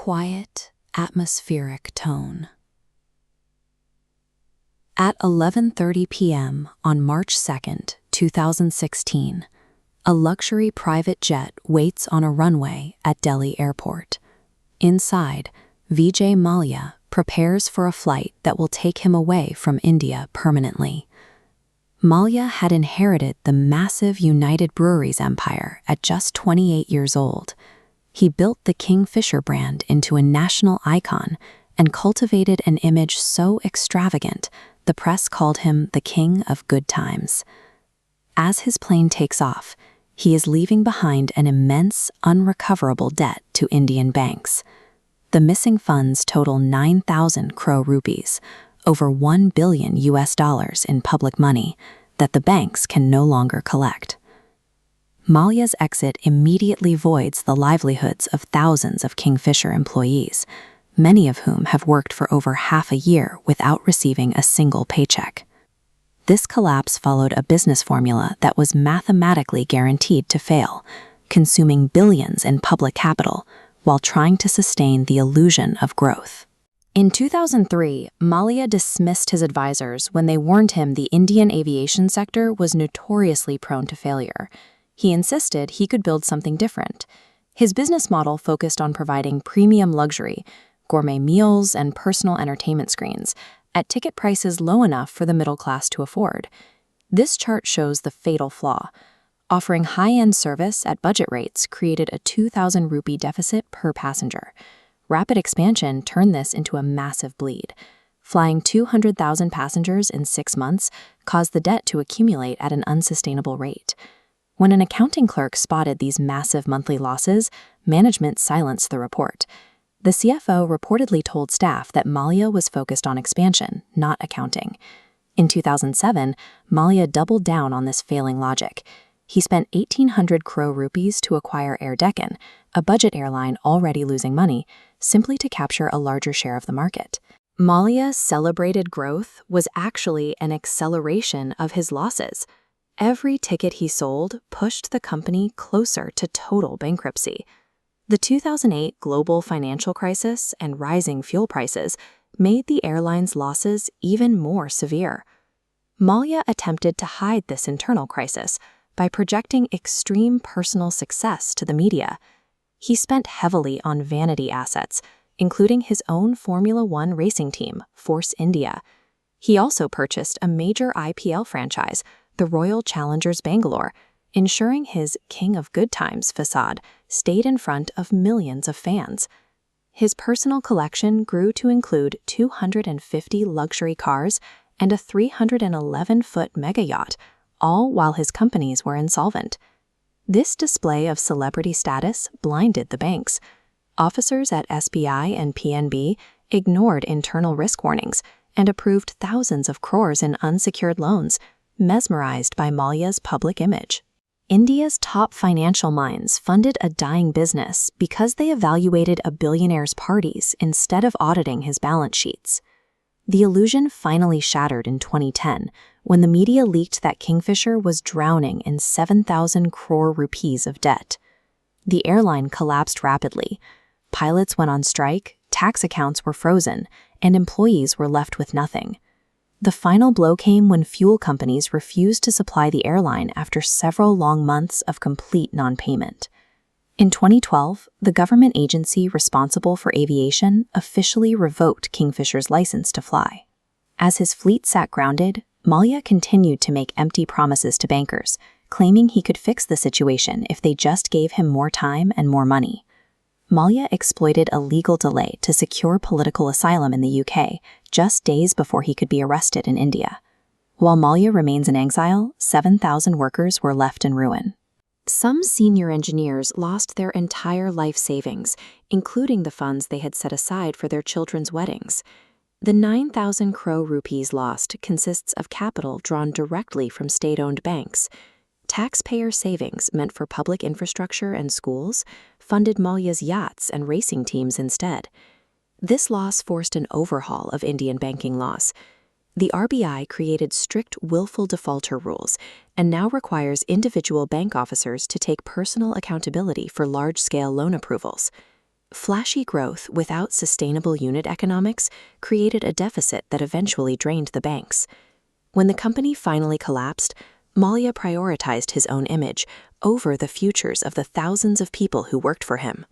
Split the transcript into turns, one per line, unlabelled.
quiet, atmospheric tone. At 11:30 p.m. on March 2nd, 2016, a luxury private jet waits on a runway at Delhi Airport. Inside, Vijay Malaya prepares for a flight that will take him away from India permanently. Malaya had inherited the massive United Breweries empire at just 28 years old. He built the Kingfisher brand into a national icon and cultivated an image so extravagant, the press called him the King of Good Times. As his plane takes off, he is leaving behind an immense, unrecoverable debt to Indian banks. The missing funds total 9,000 crore rupees, over $1 billion in public money, that the banks can no longer collect. Malaya's exit immediately voids the livelihoods of thousands of Kingfisher employees, many of whom have worked for over half a year without receiving a single paycheck. This collapse followed a business formula that was mathematically guaranteed to fail, consuming billions in public capital while trying to sustain the illusion of growth. In 2003, Malaya dismissed his advisors when they warned him the Indian aviation sector was notoriously prone to failure. He insisted he could build something different. His business model focused on providing premium luxury, gourmet meals, and personal entertainment screens at ticket prices low enough for the middle class to afford. This chart shows the fatal flaw. Offering high-end service at budget rates created a 2,000 rupee deficit per passenger. Rapid expansion turned this into a massive bleed. Flying 200,000 passengers in 6 months caused the debt to accumulate at an unsustainable rate. When an accounting clerk spotted these massive monthly losses, management silenced the report. The CFO reportedly told staff that Malaya was focused on expansion, not accounting. In 2007, Malaya doubled down on this failing logic. He spent 1,800 crore rupees to acquire Air Deccan, a budget airline already losing money, simply to capture a larger share of the market. Malaya's celebrated growth was actually an acceleration of his losses. Every ticket he sold pushed the company closer to total bankruptcy. The 2008 global financial crisis and rising fuel prices made the airline's losses even more severe. Malaya attempted to hide this internal crisis by projecting extreme personal success to the media. He spent heavily on vanity assets, including his own Formula One racing team, Force India. He also purchased a major IPL franchise, the Royal Challengers Bangalore, ensuring his King of Good Times facade stayed in front of millions of fans. His personal collection grew to include 250 luxury cars and a 311-foot mega yacht, all while his companies were insolvent. This display of celebrity status blinded the banks. Officers at SBI and PNB ignored internal risk warnings and approved thousands of crores in unsecured loans, mesmerized by Malaya's public image. India's top financial minds funded a dying business because they evaluated a billionaire's parties instead of auditing his balance sheets. The illusion finally shattered in 2010 when the media leaked that Kingfisher was drowning in 7,000 crore rupees of debt. The airline collapsed rapidly. Pilots went on strike, tax accounts were frozen, and employees were left with nothing. The final blow came when fuel companies refused to supply the airline after several long months of complete non-payment. In 2012, the government agency responsible for aviation officially revoked Kingfisher's license to fly. As his fleet sat grounded, Malaya continued to make empty promises to bankers, claiming he could fix the situation if they just gave him more time and more money. Malaya exploited a legal delay to secure political asylum in the UK just days before he could be arrested in India. While Malaya remains in exile, 7,000 workers were left in ruin. Some senior engineers lost their entire life savings, including the funds they had set aside for their children's weddings. The 9,000 crore rupees lost consists of capital drawn directly from state-owned banks. Taxpayer savings meant for public infrastructure and schools funded Malaya's yachts and racing teams instead. This loss forced an overhaul of Indian banking laws. The RBI created strict willful defaulter rules and now requires individual bank officers to take personal accountability for large-scale loan approvals. Flashy growth without sustainable unit economics created a deficit that eventually drained the banks. When the company finally collapsed, Malaya prioritized his own image over the futures of the thousands of people who worked for him.